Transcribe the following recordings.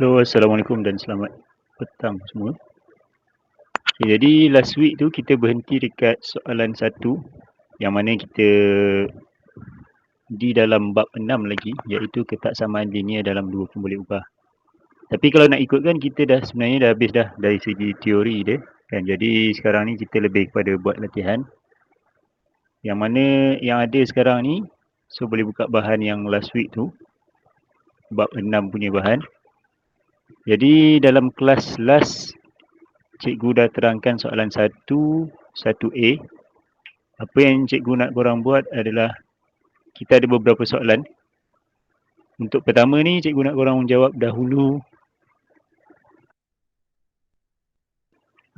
Hello, Assalamualaikum dan selamat petang semua. Okay, jadi last week tu kita berhenti dekat soalan 1 yang mana kita di dalam bab 6 lagi, iaitu ketaksamaan linear dalam dua pemboleh ubah. Tapi kalau nak ikutkan kita dah sebenarnya dah habis dah dari segi teori dia kan. Jadi sekarang ni kita lebih kepada buat latihan. Yang mana yang ada sekarang ni, so boleh buka bahan yang last week tu, bab 6 punya bahan. Jadi dalam kelas last, cikgu dah terangkan soalan 1A. Apa yang cikgu nak korang buat adalah kita ada beberapa soalan. Untuk pertama ni cikgu nak korang jawab dahulu.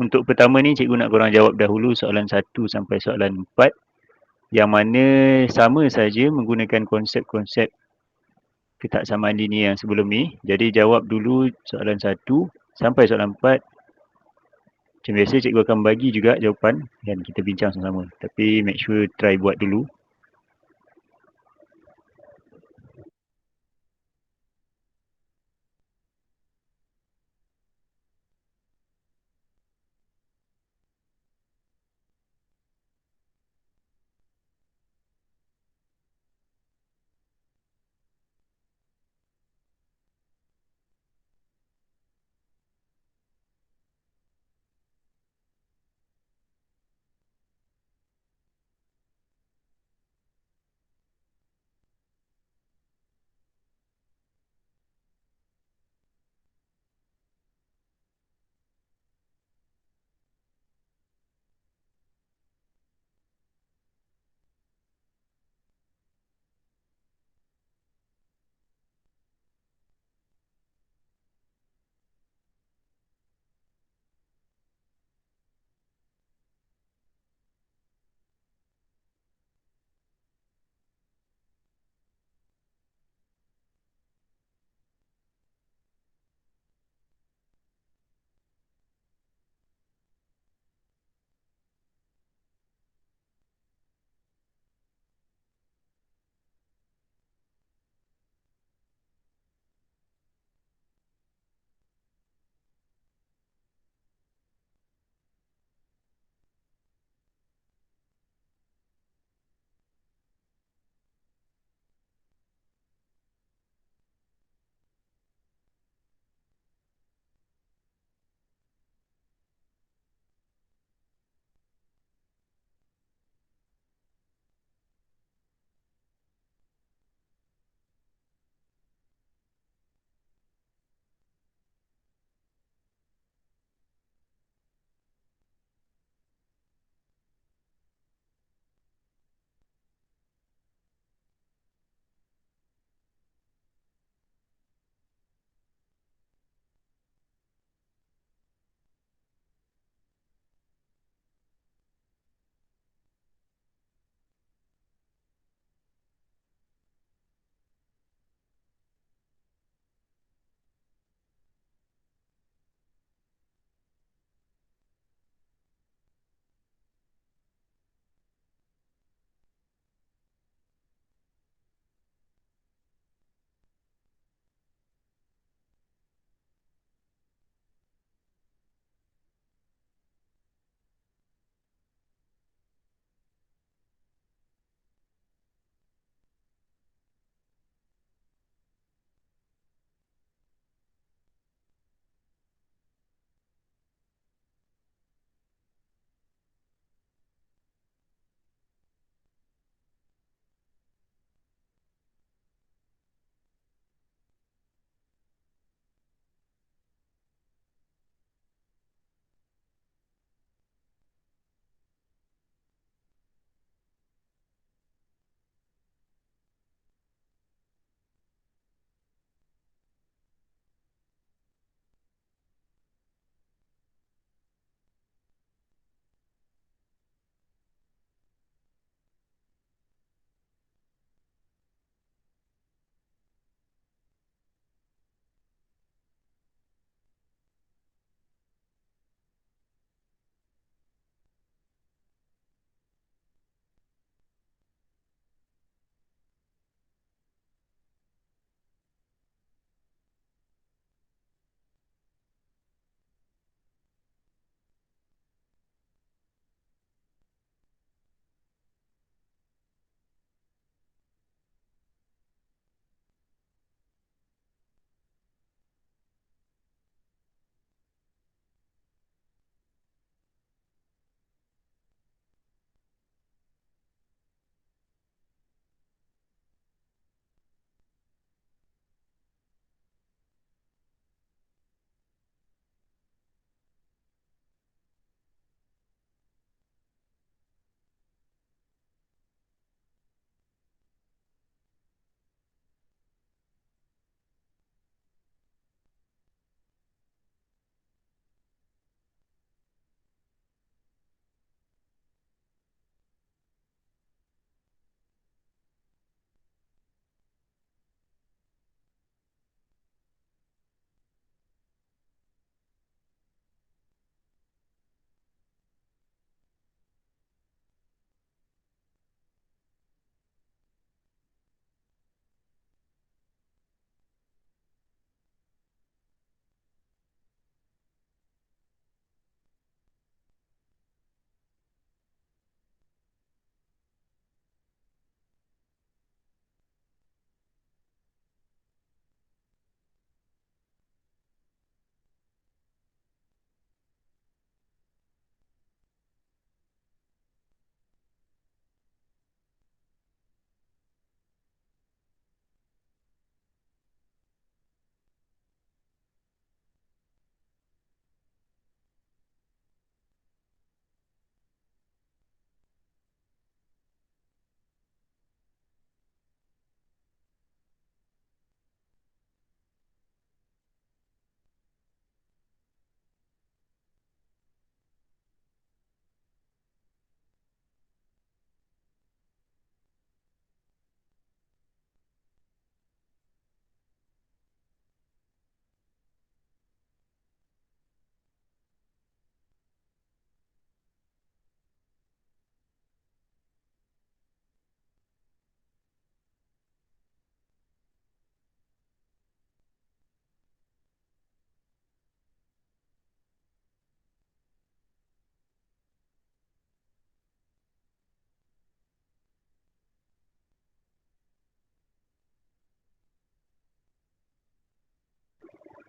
Untuk pertama ni cikgu nak korang jawab dahulu soalan 1 sampai soalan 4 yang mana sama saja menggunakan konsep-konsep ketaksamaan linear yang sebelum ni. Jadi jawab dulu soalan 1 sampai soalan 4. Macam biasa cikgu akan bagi juga jawapan dan kita bincang sama-sama. Tapi make sure try buat dulu.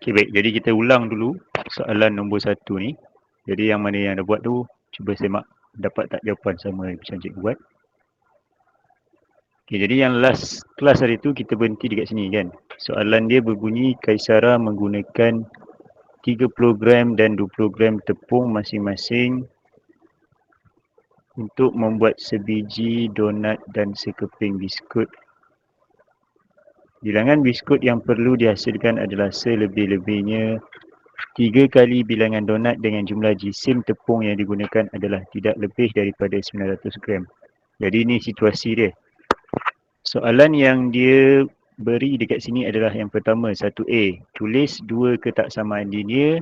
Okay, baik. Jadi kita ulang dulu soalan nombor 1 ni. Jadi yang mana yang dah buat tu, cuba semak dapat tak jawapan sama macam cikgu buat. Okay, jadi yang last kelas hari tu kita berhenti dekat sini kan. Soalan dia berbunyi Kaisara menggunakan 30 gram dan 20 gram tepung masing-masing untuk membuat sebiji donat dan sekeping biskut. Bilangan biskut yang perlu dihasilkan adalah selebih-lebihnya 3 kali bilangan donat dengan jumlah jisim tepung yang digunakan adalah tidak lebih daripada 900 gram. Jadi ini situasi dia. Soalan yang dia beri dekat sini adalah yang pertama, 1A. Tulis dua ketaksamaan linear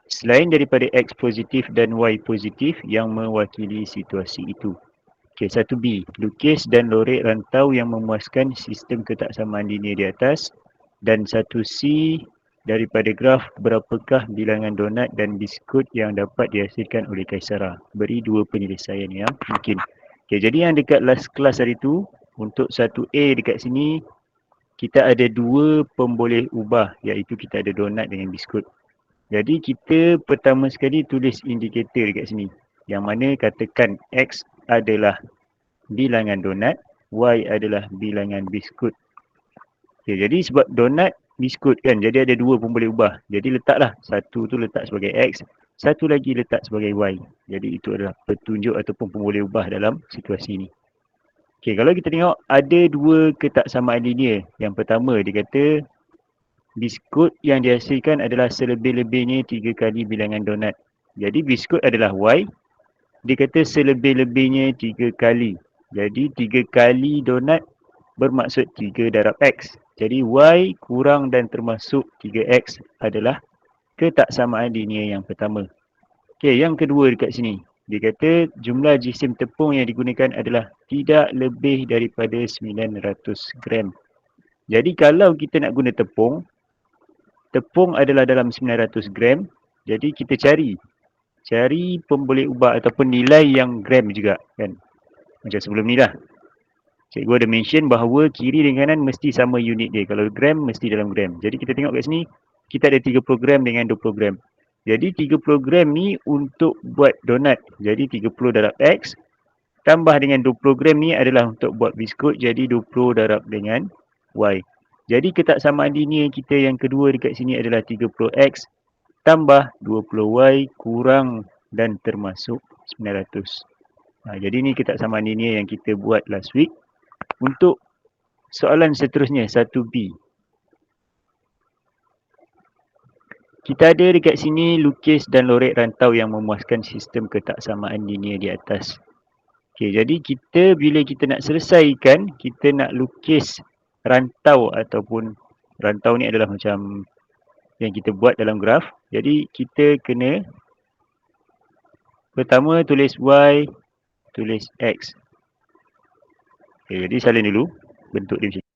selain daripada X positif dan Y positif yang mewakili situasi itu. Okey, 1B. Lukis dan lorek rantau yang memuaskan sistem ketaksamaan linear di atas. Dan 1C. Daripada graf, berapakah bilangan donat dan biskut yang dapat dihasilkan oleh Kaisara? Beri dua penyelesaian yang mungkin. Okey, jadi yang dekat last kelas hari tu, untuk 1A dekat sini, kita ada dua pemboleh ubah, iaitu kita ada donat dengan biskut. Jadi kita pertama sekali tulis indikator dekat sini. Yang mana katakan X adalah bilangan donat, Y adalah bilangan biskut. Okay, jadi sebab donat, biskut kan, jadi ada dua pemboleh ubah. Jadi letaklah, satu tu letak sebagai X, satu lagi letak sebagai Y. Jadi itu adalah petunjuk ataupun pemboleh ubah dalam situasi ini. Okay, kalau kita tengok ada dua ketaksamaan linear. Yang pertama dia kata biskut yang dihasilkan adalah selebih-lebihnya 3 kali bilangan donat. Jadi biskut adalah Y. Dia kata selebih-lebihnya 3 kali. Jadi 3 kali donat bermaksud 3 darab X. Jadi Y kurang dan termasuk 3X adalah ketaksamaan linear yang pertama. Okay, yang kedua dekat sini. Dia kata jumlah jisim tepung yang digunakan adalah tidak lebih daripada 900 gram. Jadi kalau kita nak guna tepung, tepung adalah dalam 900 gram. Jadi kita cari pemboleh ubah ataupun nilai yang gram juga kan. Macam sebelum ni lah. Cikgu ada mention bahawa kiri dan kanan mesti sama unit dia. Kalau gram mesti dalam gram. Jadi kita tengok kat sini, kita ada 30 gram dengan 20 gram. Jadi 30 gram ni untuk buat donat. Jadi 30 darab X tambah dengan 20 gram ni adalah untuk buat biskut. Jadi 20 darab dengan Y. Jadi ketaksamaan linear kita yang kedua dekat sini adalah 30X tambah 20Y kurang dan termasuk 900. Jadi ni ketaksamaan linear yang kita buat last week. Untuk soalan seterusnya, 1B. Kita ada dekat sini lukis dan lorek rantau yang memuaskan sistem ketaksamaan linear di atas. Okay, jadi kita bila kita nak selesaikan, kita nak lukis rantau ataupun rantau ni adalah macam yang kita buat dalam graf. Jadi kita kena pertama tulis Y, tulis X. Okay, jadi salin dulu bentuk dia macam ni.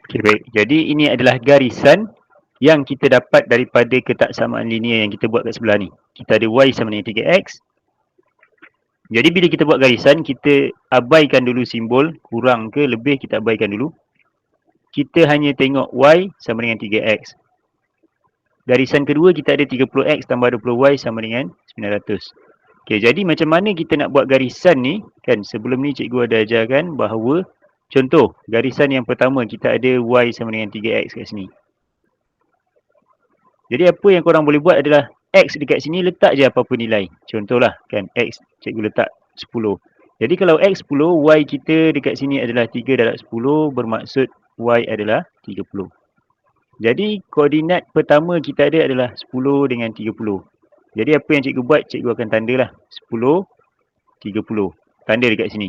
Okay, baik. Jadi ini adalah garisan yang kita dapat daripada ketaksamaan linear yang kita buat kat sebelah ni. Kita ada Y sama dengan 3X. Jadi bila kita buat garisan, kita abaikan dulu simbol, kurang ke lebih kita abaikan dulu. Kita hanya tengok Y sama dengan 3X. Garisan kedua kita ada 30X tambah 20Y sama dengan 900. Okay, jadi macam mana kita nak buat garisan ni, kan sebelum ni cikgu ada ajarkan bahawa, contoh, garisan yang pertama kita ada Y sama dengan 3X kat sini. Jadi apa yang korang boleh buat adalah, X dekat sini letak je apa-apa nilai. Contohlah, kan, X cikgu letak 10. Jadi kalau X 10, Y kita dekat sini adalah 3 darab 10, bermaksud Y adalah 30. Jadi koordinat pertama kita ada adalah 10 dengan 30. Jadi apa yang cikgu buat, cikgu akan tandalah 10, 30. Tanda dekat sini.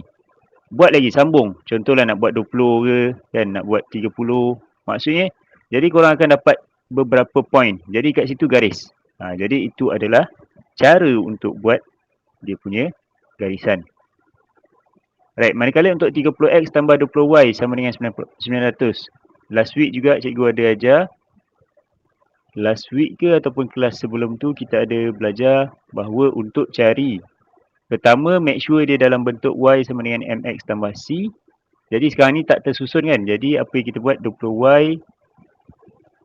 Buat lagi, sambung. Contohlah nak buat 20 ke, kan, nak buat 30. Maksudnya, jadi korang akan dapat beberapa poin. Jadi kat situ garis. Jadi itu adalah cara untuk buat dia punya garisan. Right, manakala untuk 30X tambah 20Y sama dengan 900. Last week juga cikgu ada ajar. Last week ke ataupun kelas sebelum tu kita ada belajar bahawa untuk cari, pertama make sure dia dalam bentuk Y sama dengan MX tambah C. Jadi sekarang ni tak tersusun kan. Jadi apa yang kita buat, 20Y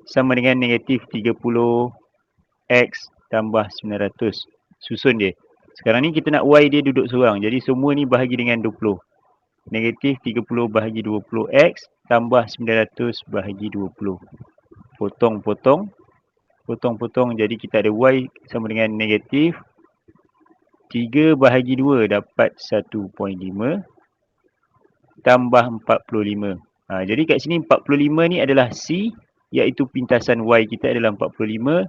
sama dengan negatif 30X tambah 900. Susun dia. Sekarang ni kita nak Y dia duduk seorang. Jadi semua ni bahagi dengan 20. Negatif 30 bahagi 20X tambah 900 bahagi 20. Potong-potong. Potong-potong, jadi kita ada Y sama dengan negatif 3 bahagi 2 dapat 1.5 tambah 45. Jadi kat sini 45 ni adalah C, iaitu pintasan Y kita adalah 45.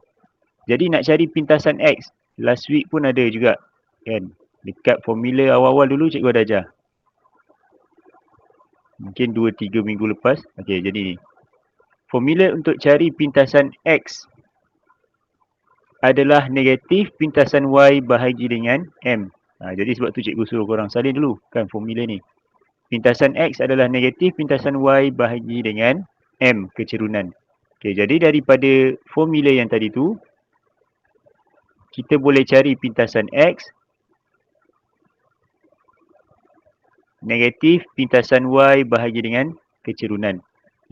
Jadi nak cari pintasan X, last week pun ada juga, kan. Dekat formula awal-awal dulu cikgu ada ajar. Mungkin 2-3 minggu lepas. Okey, jadi ni. Formula untuk cari pintasan X adalah negatif pintasan Y bahagi dengan M. Jadi sebab tu cikgu suruh korang salin dulu, kan, formula ni. Pintasan X adalah negatif pintasan Y bahagi dengan M, kecerunan. Okay, jadi daripada formula yang tadi tu, kita boleh cari pintasan X negatif pintasan Y bahagi dengan kecerunan.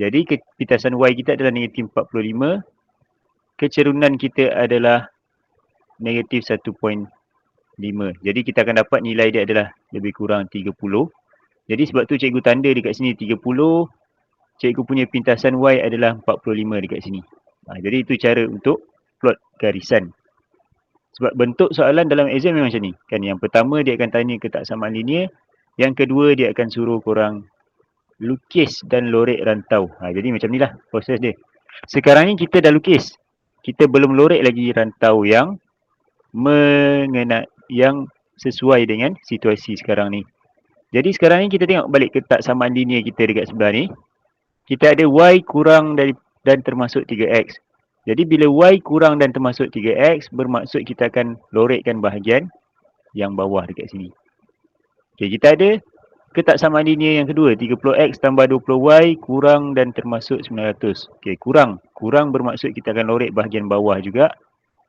Jadi pintasan Y kita adalah negatif 45. Kecerunan kita adalah negatif 1.5. Jadi kita akan dapat nilai dia adalah lebih kurang 30. Jadi sebab tu cikgu tanda dekat sini 30. Cikgu punya pintasan Y adalah 45 dekat sini. Jadi itu cara untuk plot garisan. Sebab bentuk soalan dalam exam memang macam ni. Kan, yang pertama dia akan tanya ketaksamaan linear. Yang kedua dia akan suruh korang lukis dan lorek rantau. Jadi macam ni lah proses dia. Sekarang ni kita dah lukis. Kita belum lorek lagi rantau yang yang sesuai dengan situasi sekarang ni. Jadi sekarang ni kita tengok balik ketaksamaan linear kita dekat sebelah ni. Kita ada Y kurang dari dan termasuk 3X. Jadi bila Y kurang dan termasuk 3X, bermaksud kita akan lorekkan bahagian yang bawah dekat sini. Okay, kita ada ketaksamaan linear yang kedua, 30X tambah 20Y kurang dan termasuk 900. Okay, kurang. Kurang bermaksud kita akan lorek bahagian bawah juga.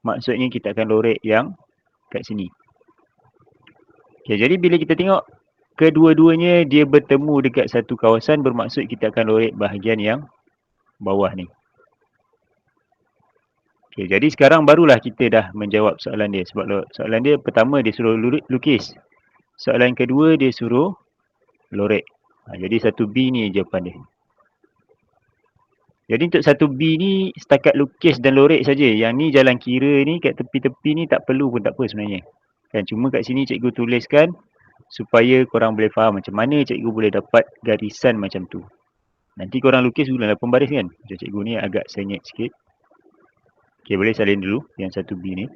Maksudnya kita akan lorek yang kat sini. Okay, jadi bila kita tengok kedua-duanya dia bertemu dekat satu kawasan, bermaksud kita akan lorek bahagian yang bawah ni. Okay, jadi sekarang barulah kita dah menjawab soalan dia. Sebab soalan dia pertama dia suruh lukis. Soalan kedua dia suruh lorek. Jadi 1B ni jawapan dia. Jadi untuk 1B ni setakat lukis dan lorek saja. Yang ni jalan kira ni kat tepi-tepi ni tak perlu pun tak apa sebenarnya. Kan, cuma kat sini cikgu tuliskan supaya korang boleh faham macam mana cikgu boleh dapat garisan macam tu. Nanti korang lukis dulu 8 baris kan. Macam cikgu ni agak sengit sikit. Okay, boleh salin dulu yang 1B ni.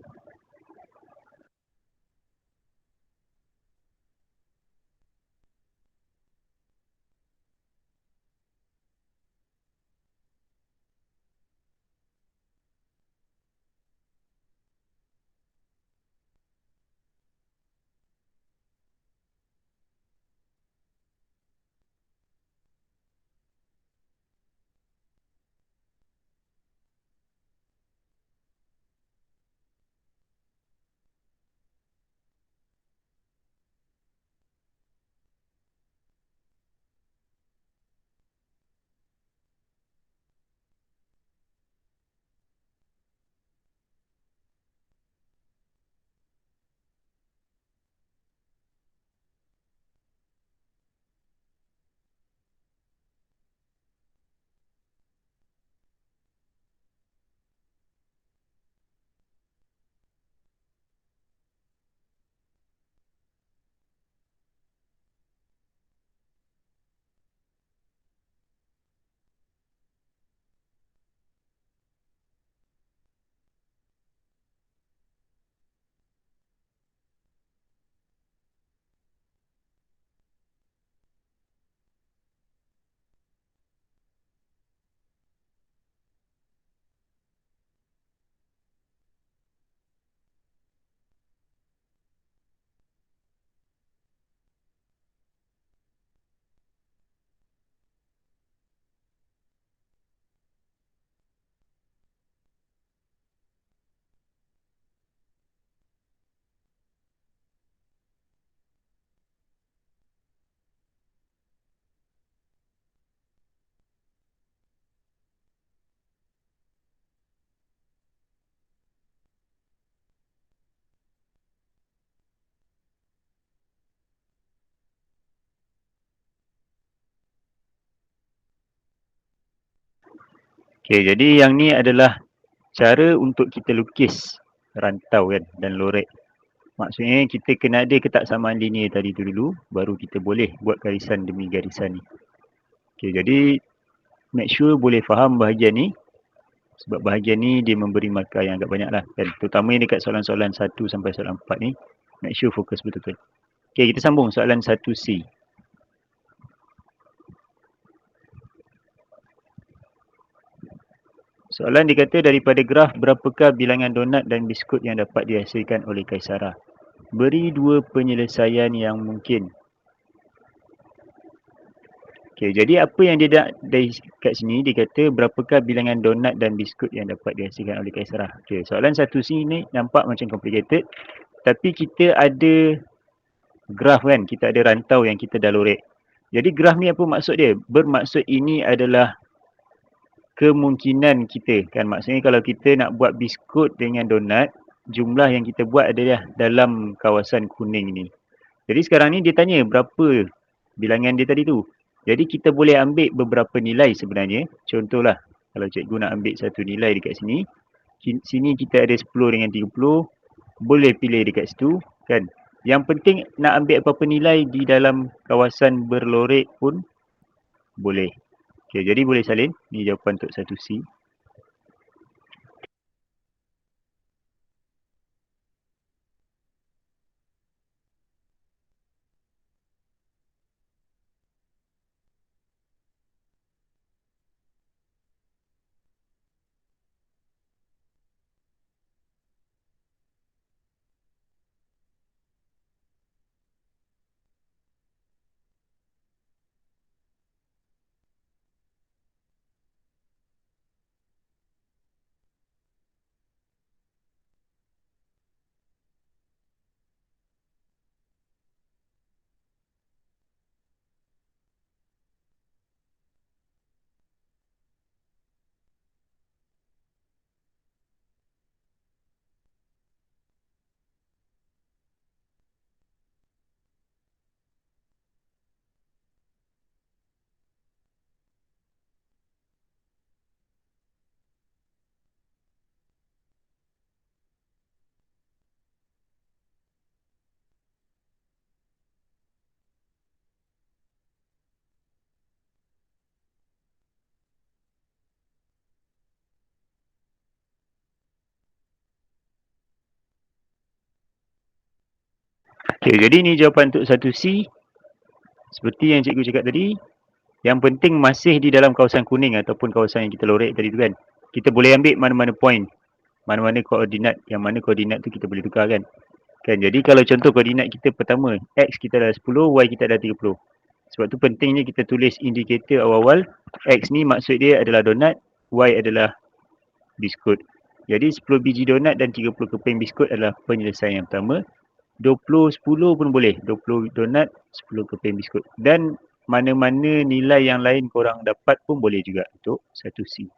Okay, jadi yang ni adalah cara untuk kita lukis rantau kan dan lorek. Maksudnya kita kena ada ketaksamaan linear tadi tu dulu, baru kita boleh buat garisan demi garisan ni. Okay, jadi make sure boleh faham bahagian ni. Sebab bahagian ni dia memberi markah yang agak banyak lah kan. Terutamanya dekat soalan-soalan 1 sampai soalan 4 ni. Make sure fokus betul-betul. Okay, kita sambung soalan 1C. Soalan dikata daripada graf berapakah bilangan donat dan biskut yang dapat dihasilkan oleh Kaisara. Beri dua penyelesaian yang mungkin. Okay, jadi apa yang dia nak dari kat sini, dia kata berapakah bilangan donat dan biskut yang dapat dihasilkan oleh Kaisara. Okay, soalan 1C ni nampak macam complicated. Tapi kita ada graf kan, kita ada rantau yang kita dah lorek. Jadi graf ni apa maksud dia? Bermaksud ini adalah kemungkinan kita kan. Maksudnya kalau kita nak buat biskut dengan donat, jumlah yang kita buat adalah dalam kawasan kuning ni. Jadi sekarang ni dia tanya berapa bilangan dia tadi tu. Jadi kita boleh ambil beberapa nilai sebenarnya. Contohlah, kalau cikgu nak ambil satu nilai dekat sini, sini kita ada 10 dengan 30, boleh pilih dekat situ kan. Yang penting nak ambil apa-apa nilai di dalam kawasan berlorek pun boleh. Okay, jadi boleh salin. Ni jawapan untuk 1C. Okay, jadi ni jawapan untuk 1C. Seperti yang cikgu cakap tadi, yang penting masih di dalam kawasan kuning ataupun kawasan yang kita lorek tadi tu kan. Kita boleh ambil mana-mana point, mana-mana koordinat, yang mana koordinat tu kita boleh tukar kan. Jadi kalau contoh koordinat kita pertama, X kita dah 10, Y kita dah 30. Sebab tu pentingnya kita tulis indikator awal-awal. X ni maksud dia adalah donat, Y adalah biskut. Jadi 10 biji donat dan 30 keping biskut adalah penyelesaian yang pertama. 20, 10 pun boleh. 20 donat, 10 keping biskut. Dan mana-mana nilai yang lain korang dapat pun boleh juga untuk 1C.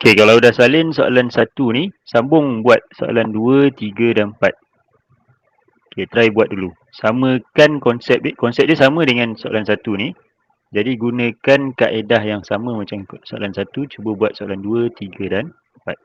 Okay, kalau dah salin soalan 1 ni, sambung buat soalan 2, 3 dan 4. Okay, try buat dulu. Samakan konsep dia sama dengan soalan 1 ni. Jadi gunakan kaedah yang sama macam soalan 1, cuba buat soalan 2, 3 dan 4.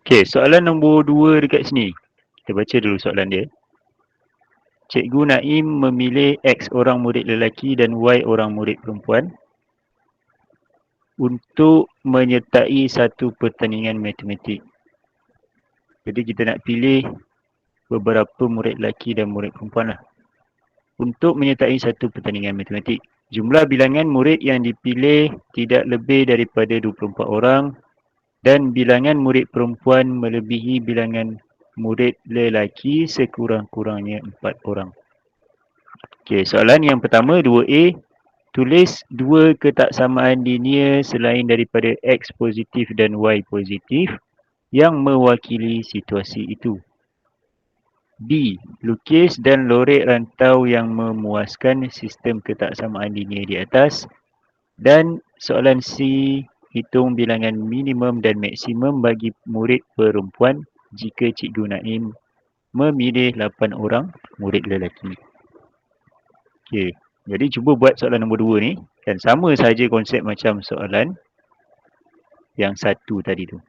Okey, soalan nombor 2 dekat sini. Kita baca dulu soalan dia. Cikgu Naim memilih X orang murid lelaki dan Y orang murid perempuan untuk menyertai satu pertandingan matematik. Jadi kita nak pilih beberapa murid lelaki dan murid perempuan lah. Untuk menyertai satu pertandingan matematik. Jumlah bilangan murid yang dipilih tidak lebih daripada 24 orang dan bilangan murid perempuan melebihi bilangan murid lelaki sekurang-kurangnya 4 orang. Okey, soalan yang pertama 2A. Tulis dua ketaksamaan linear selain daripada X positif dan Y positif yang mewakili situasi itu. B. Lukis dan lorek rantau yang memuaskan sistem ketaksamaan linear di atas. Dan soalan C. Hitung bilangan minimum dan maksimum bagi murid perempuan jika Cikgu Naim memilih 8 orang murid lelaki. Okey, jadi cuba buat soalan nombor 2 ni. Dan sama saja konsep macam soalan yang satu tadi tu.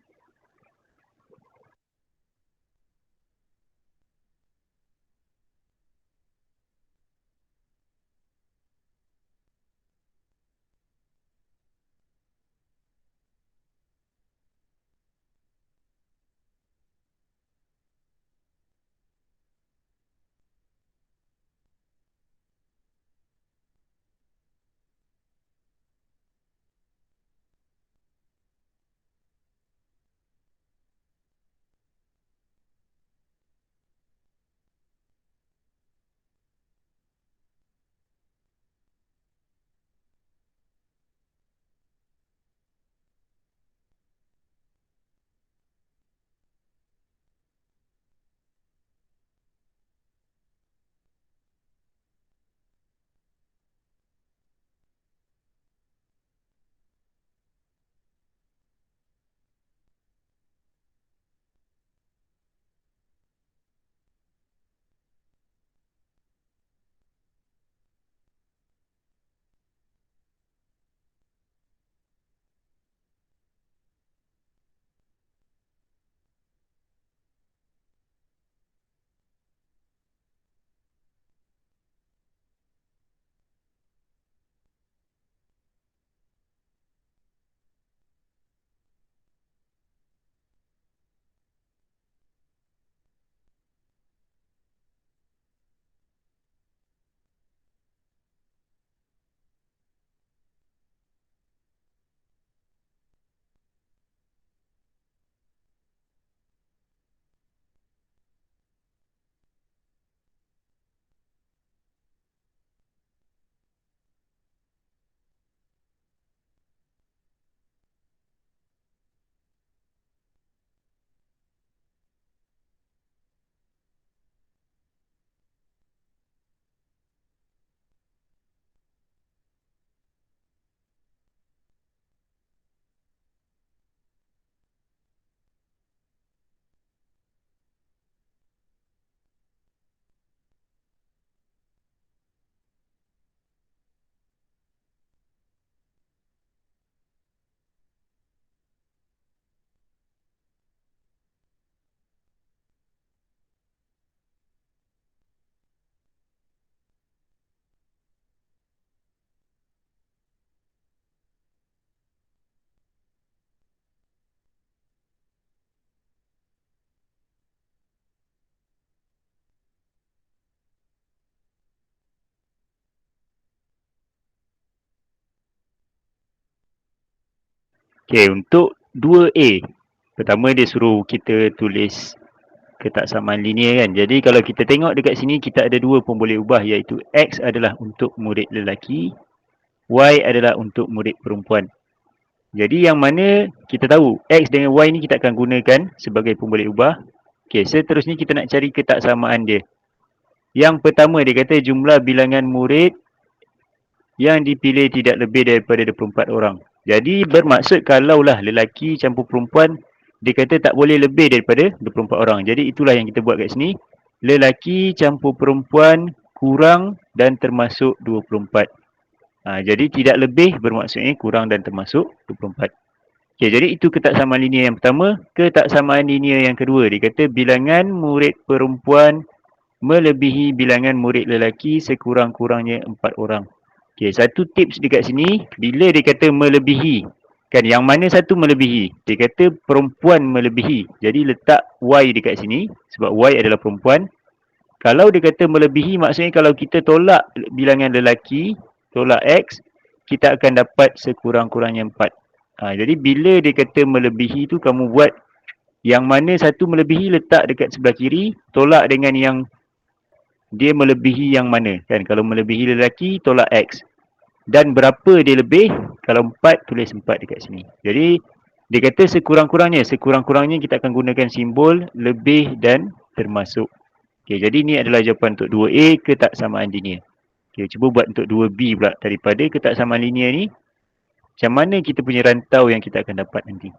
Okey, untuk 2A. Pertama dia suruh kita tulis ketaksamaan linear kan. Jadi kalau kita tengok dekat sini kita ada dua pun boleh ubah iaitu X adalah untuk murid lelaki, Y adalah untuk murid perempuan. Jadi yang mana kita tahu X dengan Y ni kita akan gunakan sebagai pun boleh ubah. Okey, seterusnya kita nak cari ketaksamaan dia. Yang pertama dia kata jumlah bilangan murid yang dipilih tidak lebih daripada 24 orang. Jadi bermaksud kalaulah lelaki campur perempuan, dia kata tak boleh lebih daripada 24 orang. Jadi itulah yang kita buat kat sini. Lelaki campur perempuan kurang dan termasuk 24. Jadi tidak lebih bermaksudnya kurang dan termasuk 24. Okay, jadi itu ketaksamaan linear yang pertama. Ketaksamaan linear yang kedua, dia kata bilangan murid perempuan melebihi bilangan murid lelaki sekurang-kurangnya 4 orang. Okay, satu tips dekat sini, bila dia kata melebihi, kan yang mana satu melebihi? Dia kata perempuan melebihi. Jadi letak Y dekat sini, sebab Y adalah perempuan. Kalau dia kata melebihi, maksudnya kalau kita tolak bilangan lelaki, tolak X, kita akan dapat sekurang-kurangnya 4. Jadi bila dia kata melebihi tu, kamu buat yang mana satu melebihi letak dekat sebelah kiri, tolak dengan yang dia melebihi yang mana. Kan? Kalau melebihi lelaki, tolak X. Dan berapa dia lebih? Kalau 4, tulis 4 dekat sini. Jadi, dia kata sekurang-kurangnya. Sekurang-kurangnya kita akan gunakan simbol lebih dan termasuk. Okay, jadi ni adalah jawapan untuk 2A, ketaksamaan linear. Okay, cuba buat untuk 2B pula. Daripada ketaksamaan linear ni, macam mana kita punya rantau yang kita akan dapat nanti.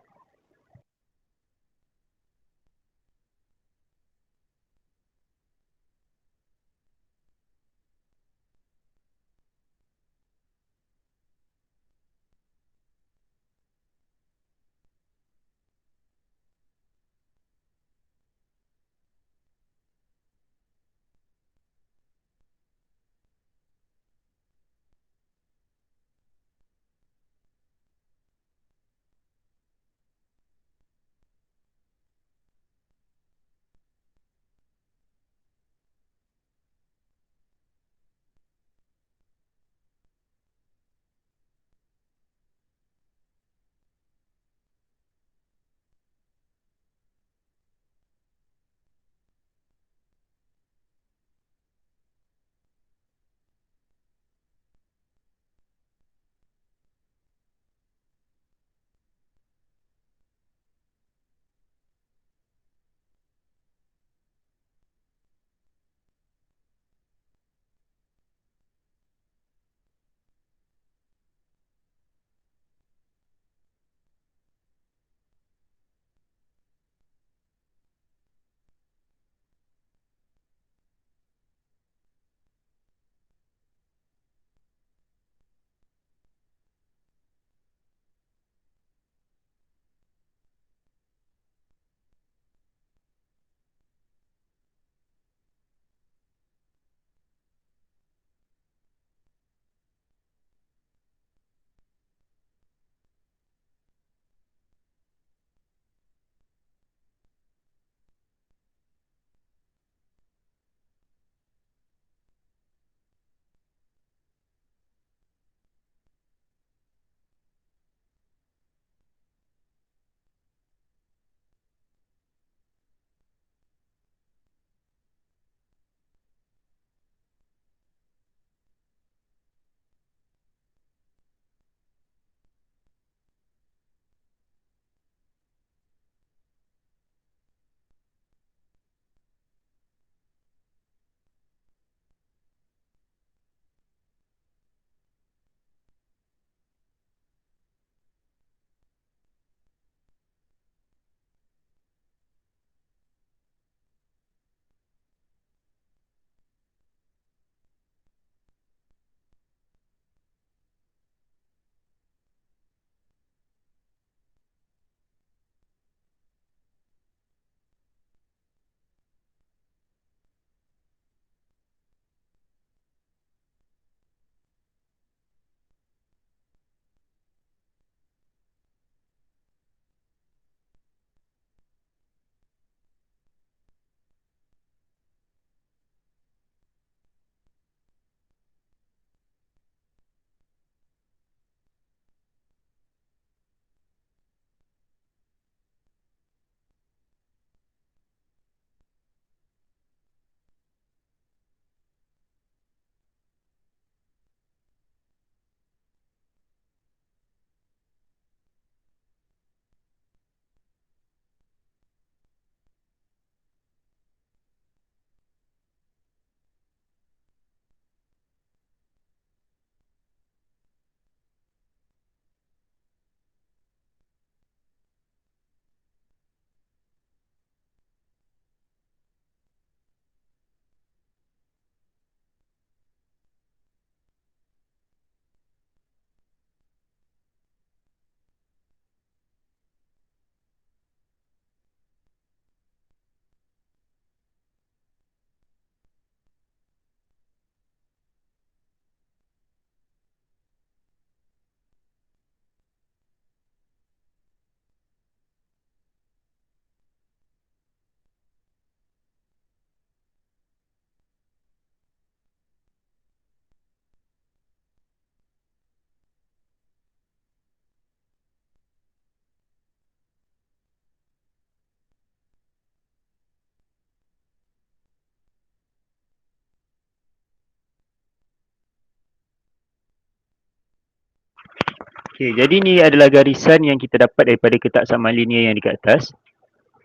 Okay, jadi ni adalah garisan yang kita dapat daripada ketak samaan linear yang di kat atas.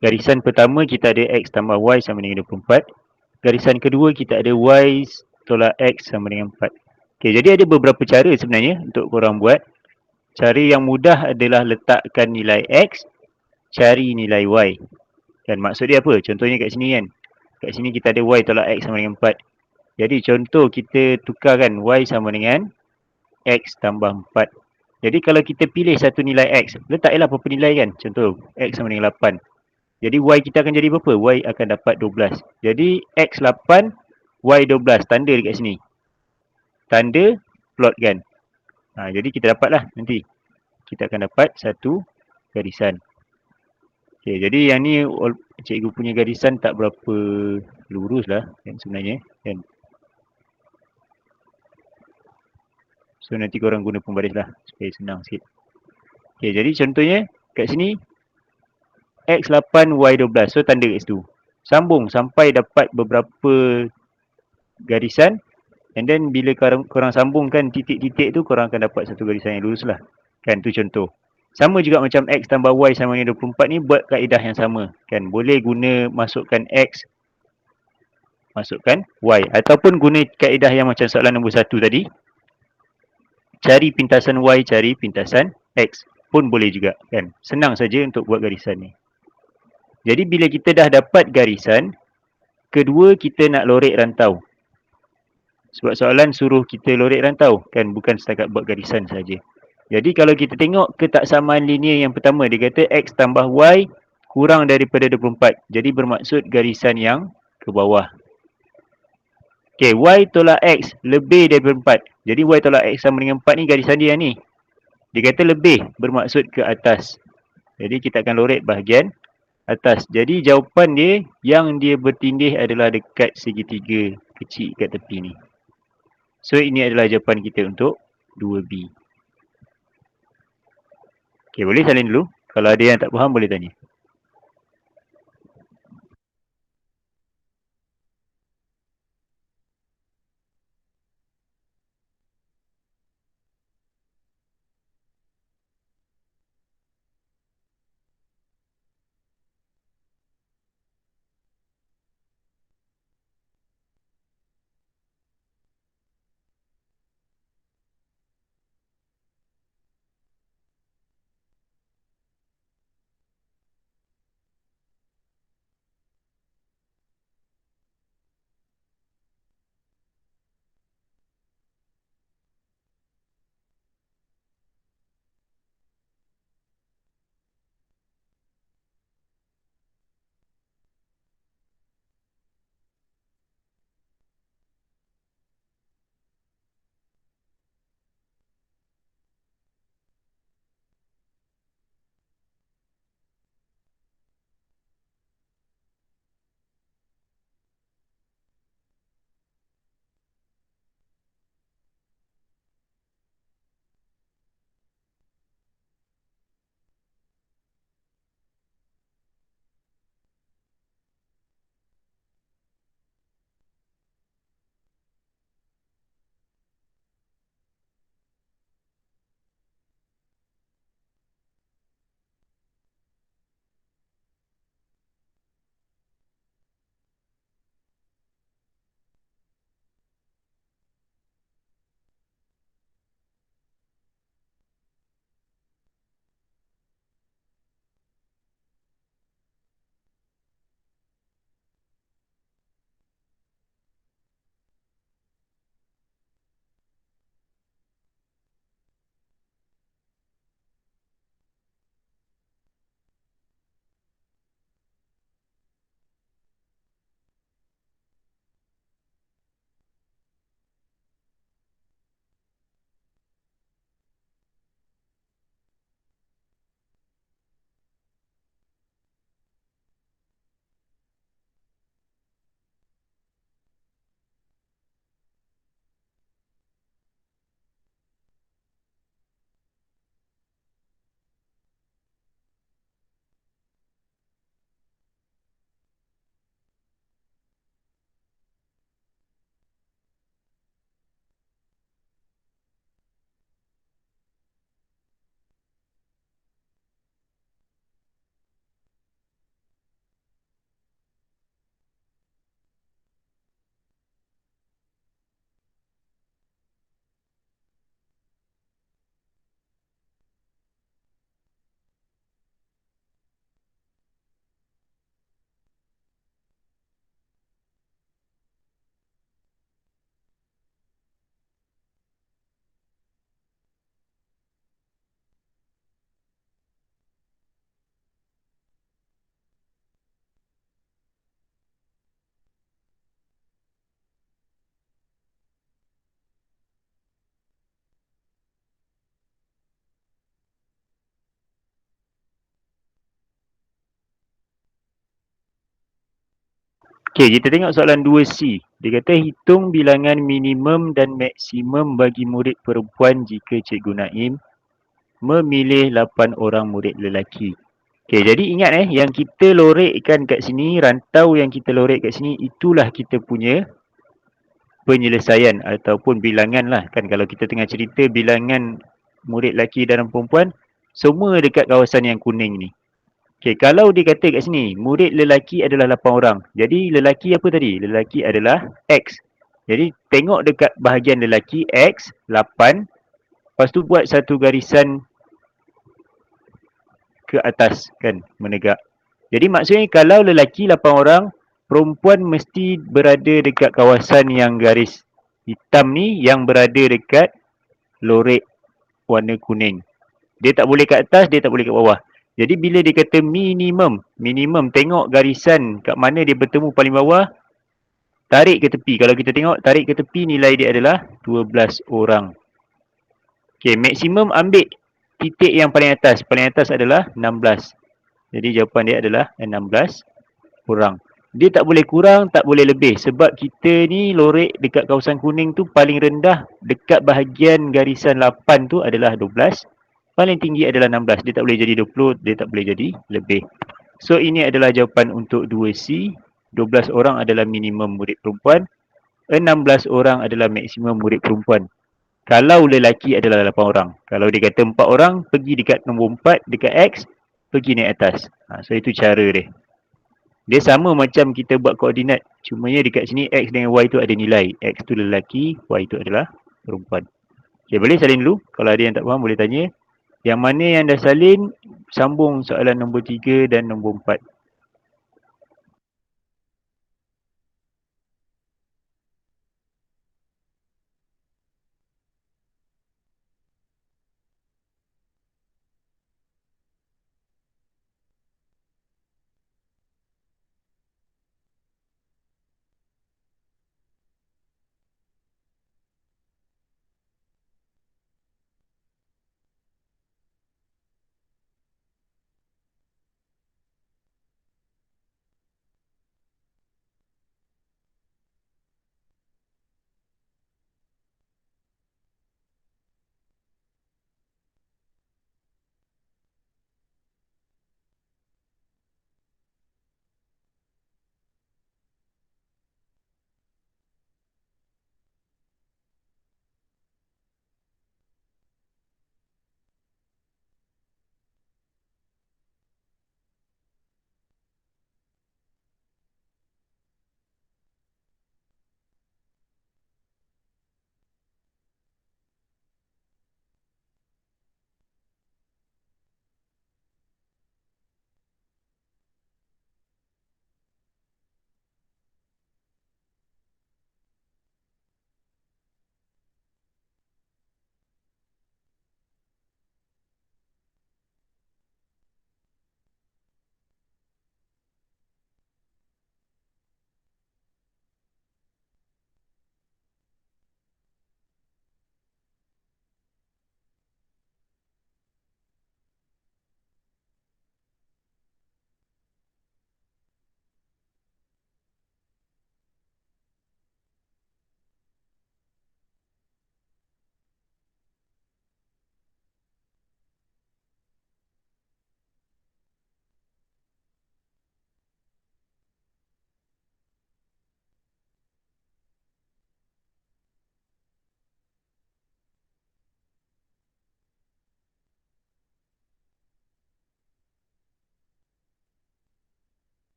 Garisan pertama kita ada X tambah Y sama dengan 24. Garisan kedua kita ada Y tolak X sama dengan 4. Okay, jadi ada beberapa cara sebenarnya untuk korang buat. Cara yang mudah adalah letakkan nilai X, cari nilai Y. Kan maksud dia apa? Contohnya kat sini kan. Kat sini kita ada Y tolak X sama dengan 4. Jadi contoh kita tukarkan Y sama dengan X tambah 4. Jadi kalau kita pilih satu nilai X, letaklah berapa nilai kan. Contoh X sama dengan 8. Jadi Y kita akan jadi berapa? Y akan dapat 12. Jadi X 8, Y 12. Tanda dekat sini. Tanda plot kan. Jadi kita dapatlah nanti. Kita akan dapat satu garisan. Okay, jadi yang ni cikgu punya garisan tak berapa lurus lah kan sebenarnya. Kan. So nanti korang guna pembaris lah supaya senang sikit. Okay, jadi contohnya kat sini X8, Y12. So tanda kat situ. Sambung sampai dapat beberapa garisan. And then bila korang sambungkan titik-titik tu, korang akan dapat satu garisan yang lurus lah. Kan tu contoh. Sama juga macam X tambah Y sama dengan 24 ni buat kaedah yang sama. Kan boleh guna masukkan X, masukkan Y. Ataupun guna kaedah yang macam soalan nombor 1 tadi. Cari pintasan Y, cari pintasan X. Pun boleh juga kan. Senang saja untuk buat garisan ni. Jadi bila kita dah dapat garisan, kedua kita nak lorek rantau. Sebab soalan suruh kita lorek rantau kan, bukan setakat buat garisan saja. Jadi kalau kita tengok ketaksamaan linear yang pertama, dia kata X tambah Y kurang daripada 24. Jadi bermaksud garisan yang ke bawah. Okay, Y tolak X lebih daripada 4. Jadi Y tolak X sama dengan 4 ni garisan dia ni. Dia kata lebih bermaksud ke atas. Jadi kita akan lorek bahagian atas. Jadi jawapan dia yang dia bertindih adalah dekat segitiga kecil kat tepi ni. So ini adalah jawapan kita untuk 2B. Okay, boleh salin dulu. Kalau ada yang tak faham boleh tanya. Okey, kita tengok soalan 2C. Dia kata hitung bilangan minimum dan maksimum bagi murid perempuan jika Cikgu Naim memilih 8 orang murid lelaki. Okey, jadi ingat yang kita lorekkan kat sini, rantau yang kita lorek kat sini, itulah kita punya penyelesaian ataupun bilangan lah. Kan kalau kita tengah cerita bilangan murid lelaki dan perempuan, semua dekat kawasan yang kuning ni. Okey, kalau dia kata kat sini, murid lelaki adalah 8 orang. Jadi lelaki apa tadi? Lelaki adalah X. Jadi tengok dekat bahagian lelaki X, 8. Lepas tu buat satu garisan ke atas kan, menegak. Jadi maksudnya kalau lelaki 8 orang, perempuan mesti berada dekat kawasan yang garis hitam ni yang berada dekat lorek warna kuning. Dia tak boleh kat atas, dia tak boleh kat bawah. Jadi bila dia kata minimum, minimum tengok garisan kat mana dia bertemu paling bawah, tarik ke tepi. Kalau kita tengok tarik ke tepi, nilai dia adalah 12 orang. Okey, maksimum ambil titik yang paling atas. Paling atas adalah 16. Jadi jawapan dia adalah 16 orang. Dia tak boleh kurang, tak boleh lebih. Sebab kita ni lorek dekat kawasan kuning tu paling rendah dekat bahagian garisan 8 tu adalah 12. Paling tinggi adalah 16. Dia tak boleh jadi 20, dia tak boleh jadi lebih. So ini adalah jawapan untuk 2C. 12 orang adalah minimum murid perempuan. 16 orang adalah maksimum murid perempuan. Kalau lelaki adalah 8 orang. Kalau dia kata 4 orang, pergi dekat nombor 4, dekat X, pergi naik atas. So itu cara dia. Dia sama macam kita buat koordinat. Cumanya dekat sini X dengan Y tu ada nilai. X tu lelaki, Y tu adalah perempuan. Okay, boleh salin dulu. Kalau ada yang tak faham boleh tanya. Yang mana yang dah salin, sambung soalan nombor 3 dan nombor 4.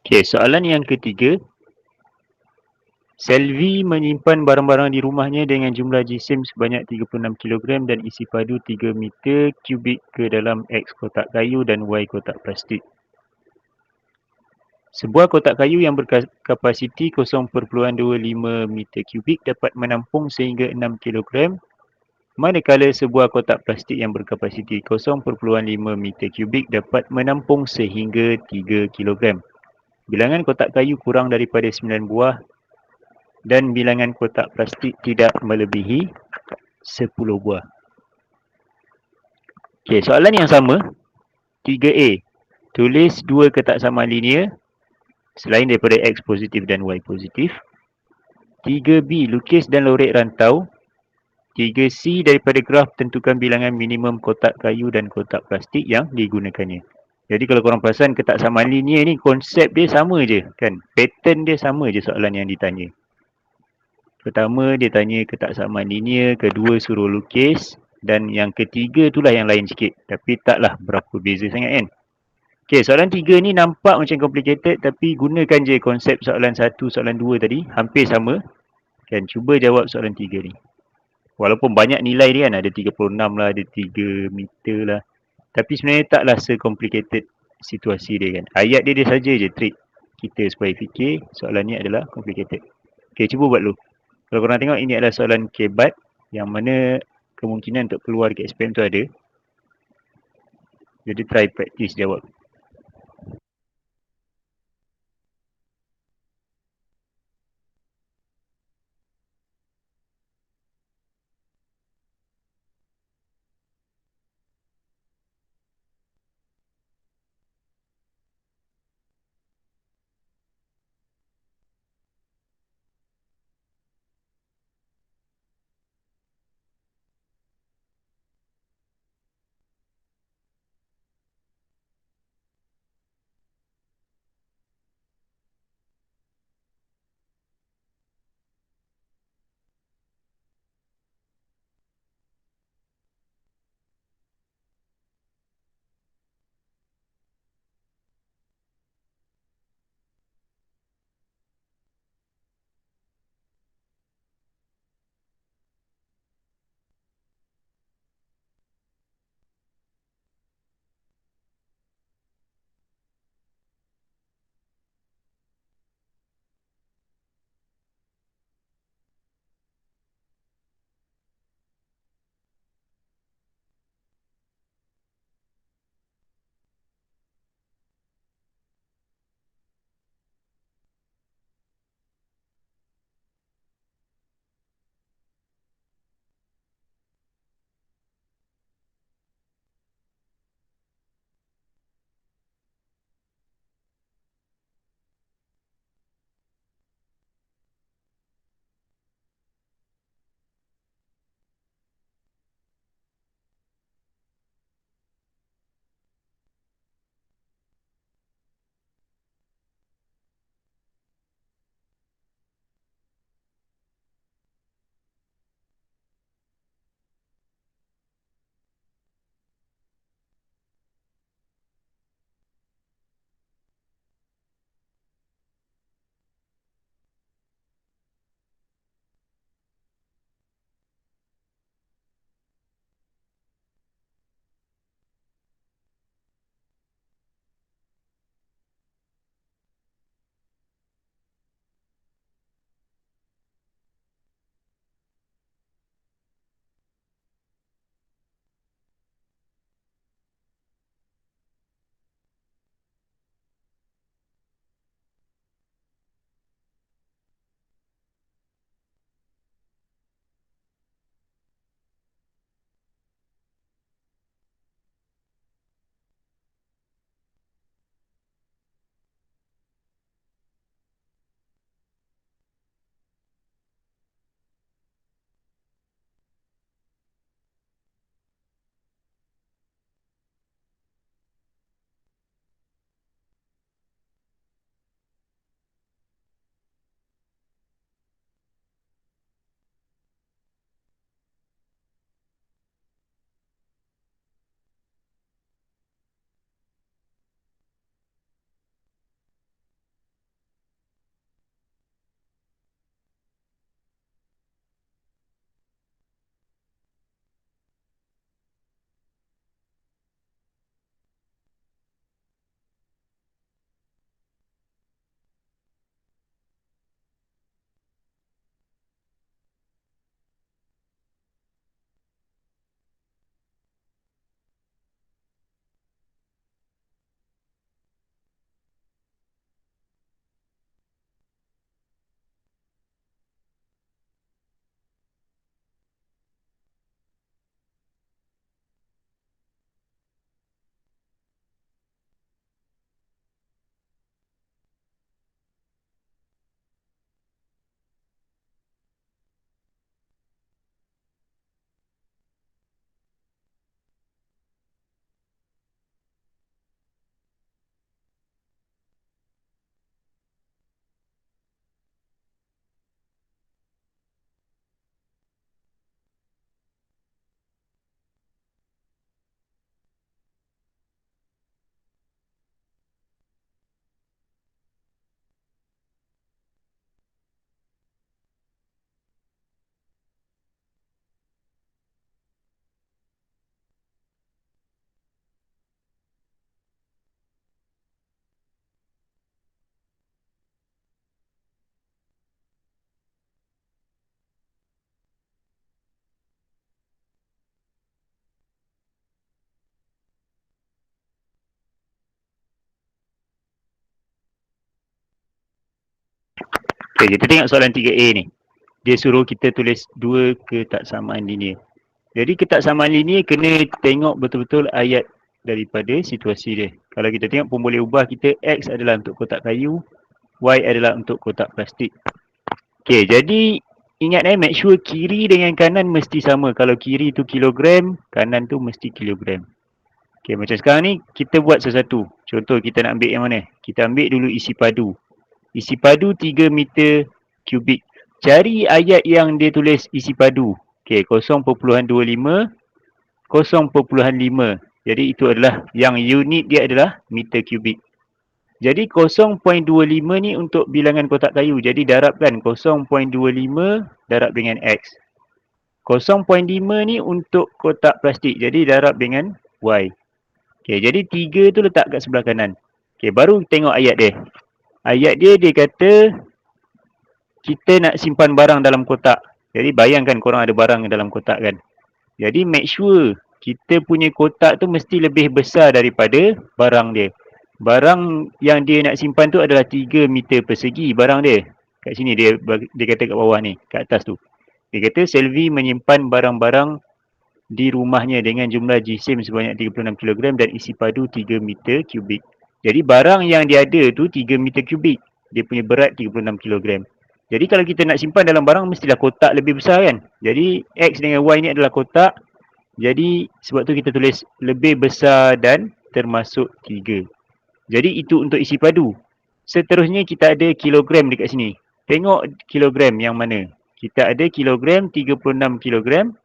Okey, soalan yang ketiga. Selvi menyimpan barang-barang di rumahnya dengan jumlah jisim sebanyak 36 kilogram dan isi padu 3 meter kubik ke dalam X kotak kayu dan Y kotak plastik. Sebuah kotak kayu yang berkapasiti 0.25 meter kubik dapat menampung sehingga 6 kilogram, manakala sebuah kotak plastik yang berkapasiti 0.5 meter kubik dapat menampung sehingga 3 kilogram. Bilangan kotak kayu kurang daripada 9 buah dan bilangan kotak plastik tidak melebihi 10 buah. Okey, soalan yang sama. 3A. Tulis dua ketaksamaan linear selain daripada X positif dan Y positif. 3B. Lukis dan lorek rantau. 3C. Daripada graf tentukan bilangan minimum kotak kayu dan kotak plastik yang digunakannya. Jadi kalau korang perasan ketaksamaan linear ni konsep dia sama je kan. Pattern dia sama je soalan yang ditanya. Pertama dia tanya ketaksamaan linear, kedua suruh lukis dan yang ketiga itulah yang lain sikit. Tapi taklah berapa beza sangat kan. Okey, soalan 3 ni nampak macam complicated tapi gunakan je konsep soalan 1, soalan 2 tadi. Hampir sama. Kan, cuba jawab soalan 3 ni. Walaupun banyak nilai dia kan, ada 36 lah, ada 3 meter lah. Tapi sebenarnya taklah se-complicated situasi dia kan. Ayat dia saja je trik kita supaya fikir soalan ni adalah complicated. Okey, cuba buat dulu. Kalau korang tengok ini adalah soalan kebat yang mana kemungkinan untuk keluar dekat SPM tu ada. Jadi try practice jawab. Okay, kita tengok soalan 3A ni. Dia suruh kita tulis dua ketaksamaan linear. Jadi ketaksamaan linear kena tengok betul-betul ayat daripada situasi dia. Kalau kita tengok pun boleh ubah kita, X adalah untuk kotak kayu, Y adalah untuk kotak plastik. Okay, jadi ingat make sure kiri dengan kanan mesti sama. Kalau kiri tu kilogram, kanan tu mesti kilogram. Okay, macam sekarang ni kita buat sesuatu. Contoh kita nak ambil yang mana? Kita ambil dulu isi padu. Isi padu 3 meter kubik. Cari ayat yang dia tulis isi padu. Okay, 0.25, 0.5. Jadi itu adalah yang unit dia adalah meter kubik. Jadi 0.25 ni untuk bilangan kotak kayu. Jadi darabkan 0.25 darab dengan X. 0.5 ni untuk kotak plastik. Jadi darab dengan Y. Okay, jadi 3 tu letak kat sebelah kanan. Okay, baru tengok ayat dia. Ayat dia kata kita nak simpan barang dalam kotak. Jadi bayangkan korang ada barang dalam kotak kan. Jadi make sure kita punya kotak tu mesti lebih besar daripada barang dia. Barang yang dia nak simpan tu adalah 3 meter persegi barang dia. Kat sini dia kata kat bawah ni, kat atas tu. Dia kata Selvi menyimpan barang-barang di rumahnya dengan jumlah jisim sebanyak 36 kg dan isi padu 3 meter kubik. Jadi barang yang dia ada tu 3 meter kubik. Dia punya berat 36 kg. Jadi kalau kita nak simpan dalam barang mestilah kotak lebih besar kan. Jadi X dengan Y ni adalah kotak. Jadi sebab tu kita tulis lebih besar dan termasuk 3. Jadi itu untuk isi padu. Seterusnya kita ada kilogram dekat sini. Tengok kilogram yang mana. Kita ada kilogram 36 kilogram.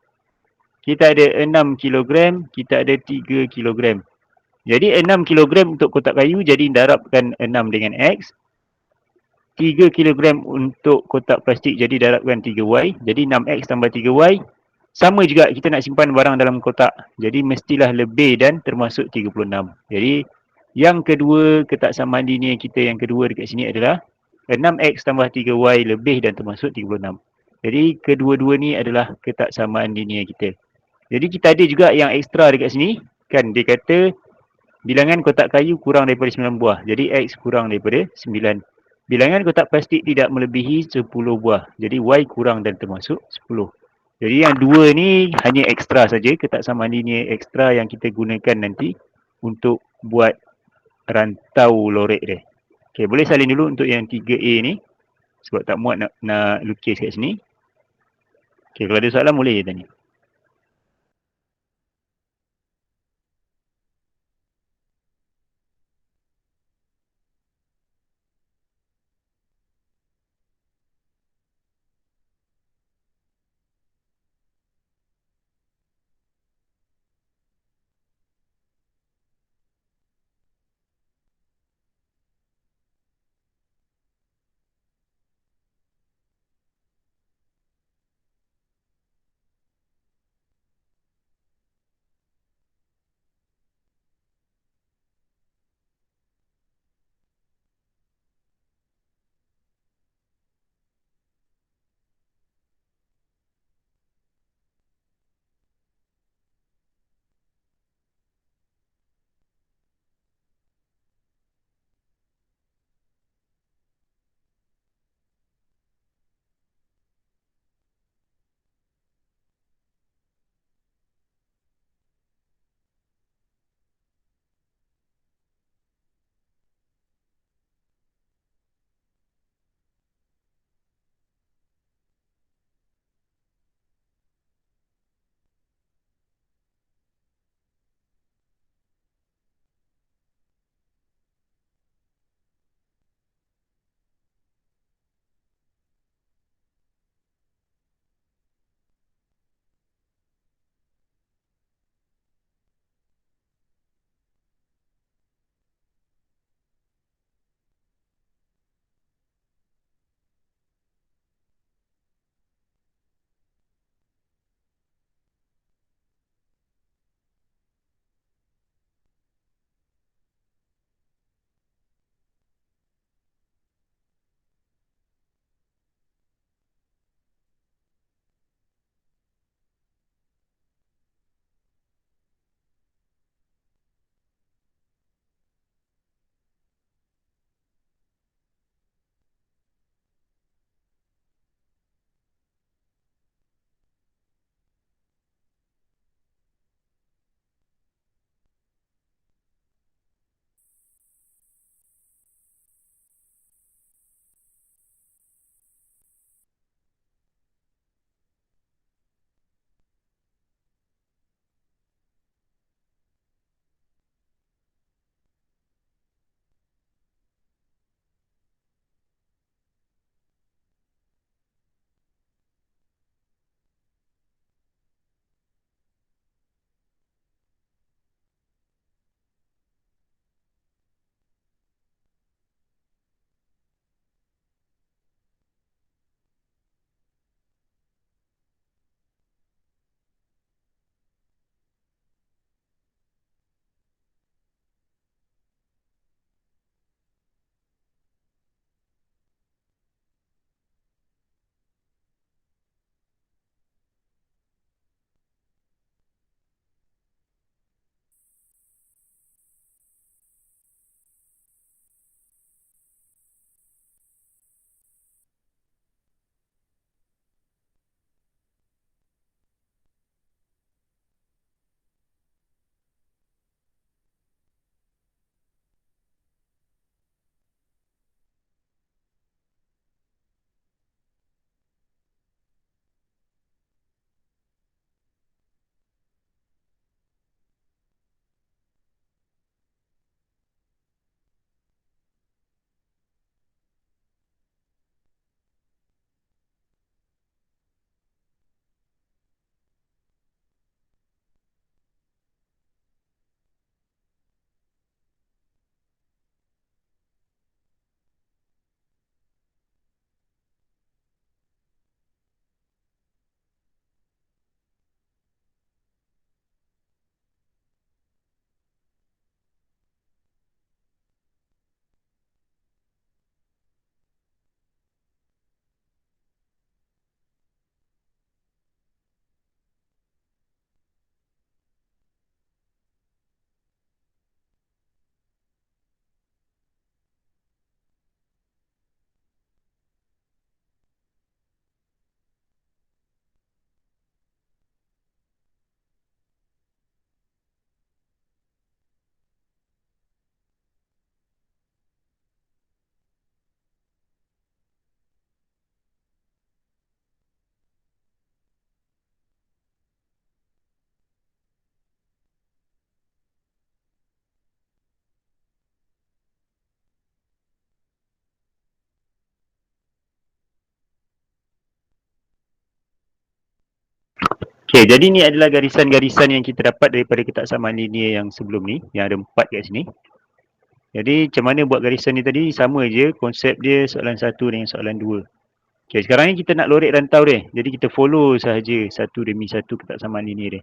Kita ada 6 kilogram. Kita ada 3 kilogram. Jadi 6 kilogram untuk kotak kayu. Jadi darabkan 6 dengan X. 3 kilogram untuk kotak plastik. Jadi darabkan 3Y. Jadi 6X tambah 3Y. Sama juga kita nak simpan barang dalam kotak. Jadi mestilah lebih dan termasuk 36. Jadi yang kedua ketaksamaan linear kita yang kedua dekat sini adalah 6X tambah 3Y lebih dan termasuk 36. Jadi kedua-dua ni adalah ketaksamaan linear kita. Jadi kita ada juga yang ekstra dekat sini. Kan dia kata bilangan kotak kayu kurang daripada 9 buah. Jadi X kurang daripada 9. Bilangan kotak plastik tidak melebihi 10 buah. Jadi Y kurang dan termasuk 10. Jadi yang dua ni hanya ekstra saja, ketaksamaan linear ekstra yang kita gunakan nanti untuk buat rantau lorek dia. Okay, boleh salin dulu untuk yang 3A ni. Sebab tak muat nak lukis kat sini. Okay, kalau ada soalan boleh je tanya. Okey, jadi ni adalah garisan-garisan yang kita dapat daripada ketaksamaan linear yang sebelum ni, yang ada 4 kat sini. Jadi macam mana buat garisan ni tadi, sama je konsep dia soalan 1 dengan soalan 2. Okey, sekarang ni kita nak lorek rantau dia. Jadi kita follow sahaja satu demi satu ketaksamaan linear dia.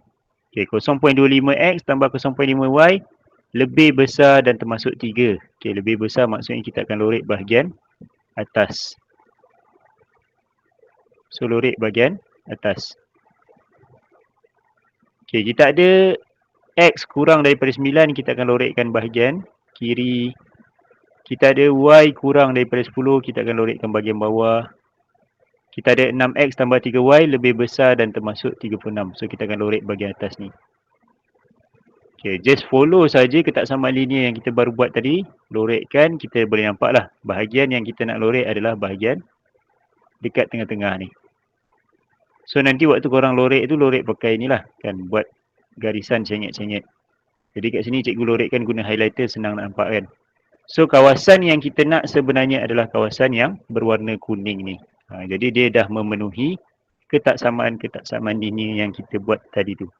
Okey, 0.25x tambah 0.5y lebih besar dan termasuk 3. Okey, lebih besar maksudnya kita akan lorek bahagian atas. So, lorek bahagian atas. Okey, kita ada x kurang daripada 9, kita akan lorekkan bahagian kiri. Kita ada y kurang daripada 10, kita akan lorekkan bahagian bawah. Kita ada 6x tambah 3y lebih besar dan termasuk 36. So, kita akan lorek bahagian atas ni. Okay, just follow saja ketaksamaan linear yang kita baru buat tadi. Lorekkan, kita boleh nampak lah. Bahagian yang kita nak lorek adalah bahagian dekat tengah-tengah ni. So, nanti waktu korang lorek tu, lorek pakai ni lah. Kan, buat garisan cengit-cengit. Jadi kat sini cikgu lorekkan guna highlighter, senang nak nampak kan. So, kawasan yang kita nak sebenarnya adalah kawasan yang berwarna kuning ni. Jadi dia dah memenuhi ketaksamaan linear yang kita buat tadi tu.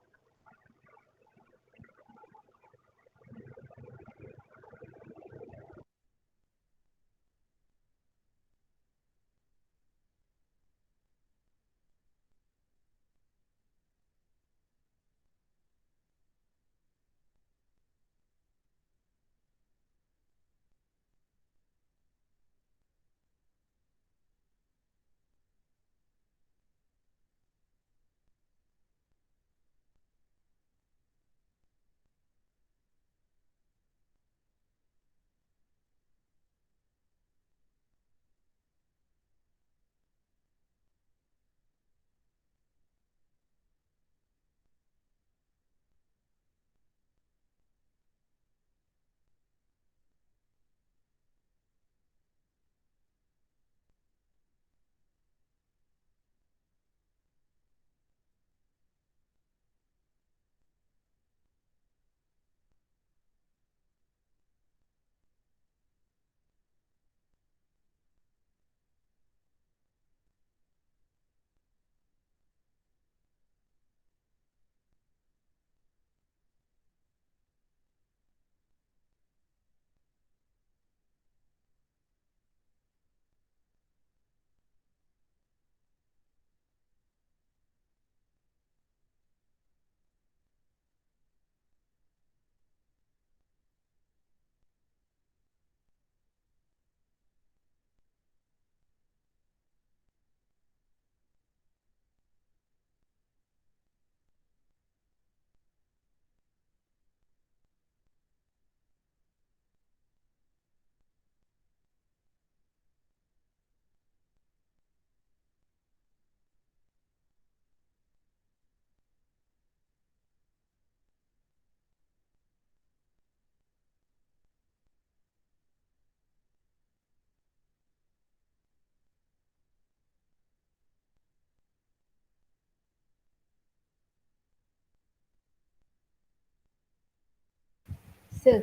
Sir.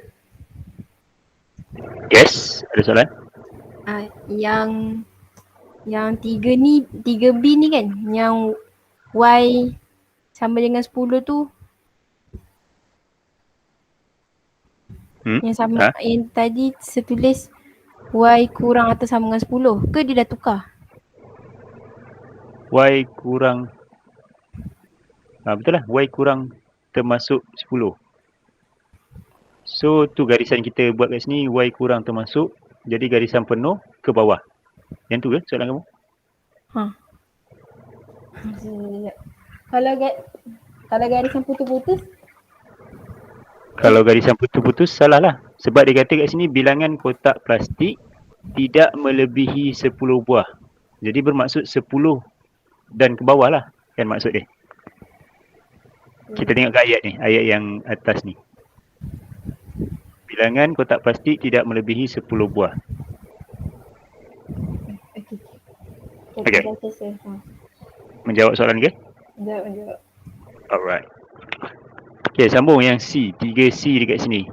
Yes, ada soalan? Yang 3B ni kan, yang Y sama dengan 10 tu, yang sama yang tadi setulis Y kurang atau sama dengan 10 ke dia dah tukar? Y kurang, betul lah, Y kurang termasuk 10. So, tu garisan kita buat kat sini, Y kurang termasuk, jadi garisan penuh ke bawah. Yang tu ke soalan kamu? Sekejap. Kalau garisan putus-putus? Kalau garisan putus-putus, salah lah. Sebab dia kata kat sini, bilangan kotak plastik tidak melebihi 10 buah. Jadi bermaksud 10 dan ke bawah lah, kan maksud dia. Kita tengok ke ayat ni, ayat yang atas ni. Bilangan kotak plastik tidak melebihi 10 buah. Okey. Menjawab soalan ke? Menjawab. Alright. Okay, sambung yang C. 3C dekat sini.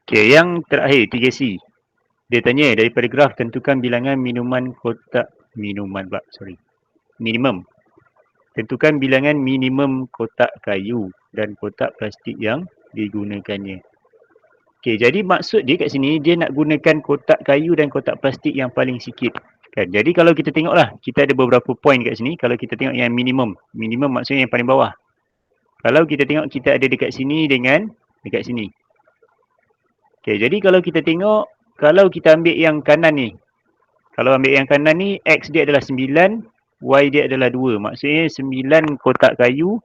Okay, yang terakhir 3C. Dia tanya daripada graf tentukan bilangan minimum. Tentukan bilangan minimum kotak kayu dan kotak plastik yang digunakannya. Okay, jadi maksud dia kat sini, dia nak gunakan kotak kayu dan kotak plastik yang paling sikit. Kan? Jadi kalau kita tengoklah, kita ada beberapa point kat sini. Kalau kita tengok yang minimum. Minimum maksudnya yang paling bawah. Kalau kita tengok, kita ada dekat sini dengan dekat sini. Okay, jadi kalau kita tengok, kalau kita ambil yang kanan ni. Kalau ambil yang kanan ni, X dia adalah 9, Y dia adalah 2. Maksudnya 9 kotak kayu,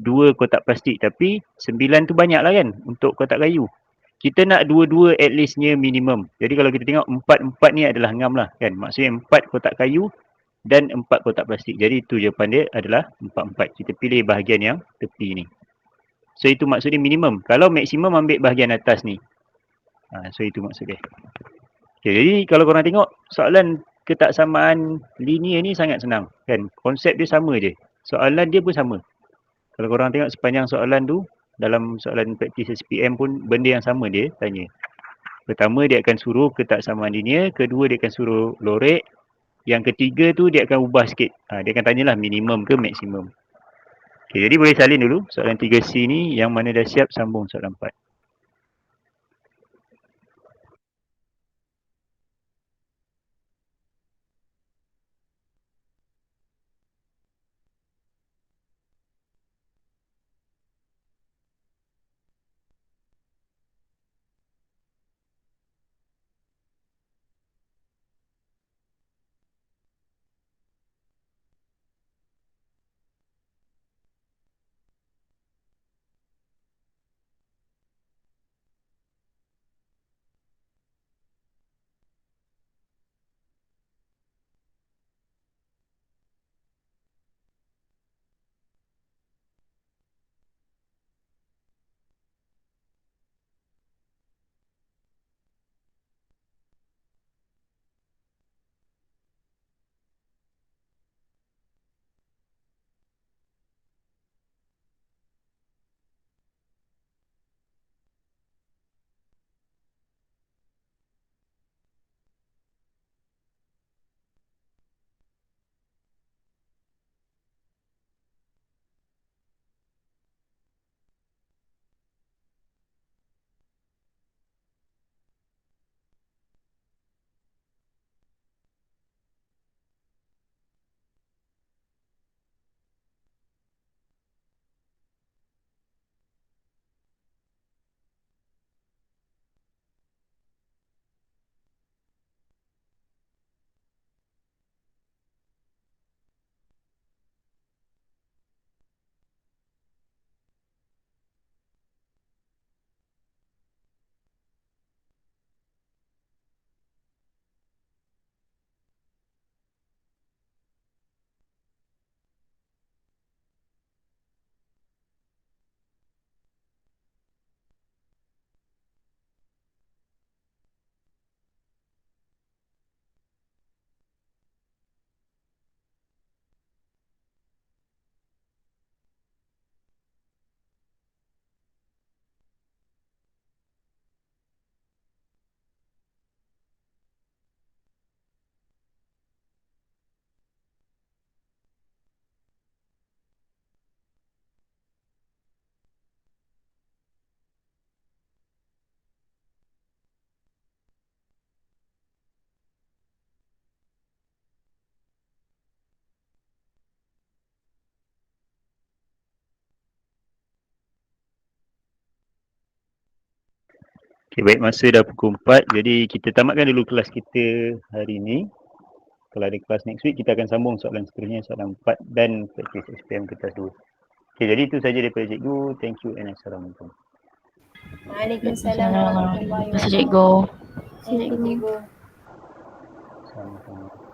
2 kotak plastik. Tapi 9 tu banyak lah kan untuk kotak kayu. Kita nak dua-dua at leastnya minimum. Jadi kalau kita tengok 4 ni adalah ngam lah kan. Maksudnya 4 kotak kayu dan 4 kotak plastik. Jadi itu jawapan dia adalah 4. Kita pilih bahagian yang tepi ni. So itu maksudnya minimum. Kalau maksimum ambil bahagian atas ni. So itu maksud dia. Okay, jadi kalau korang tengok soalan ketaksamaan linear ni sangat senang kan. Konsep dia sama je. Soalan dia pun sama. Kalau korang tengok sepanjang soalan tu, dalam soalan praktis SPM pun benda yang sama dia tanya. Pertama dia akan suruh ketaksamaan linear, kedua dia akan suruh lorek, yang ketiga tu dia akan ubah sikit. Dia akan tanyalah minimum ke maksimum. Okay, jadi boleh salin dulu soalan 3C ni, yang mana dah siap sambung soalan 4. Okay, baik, masa dah pukul 4. Jadi kita tamatkan dulu kelas kita hari ni. Kalau ada kelas next week, kita akan sambung soalan seterusnya, soalan 4 dan praktis SPM kertas 2. Okay, jadi itu saja daripada cikgu. Thank you and Assalamualaikum. Waalaikumsalam warahmatullahi wabarakatuh. Cikgu. Cikgu. Sama-sama.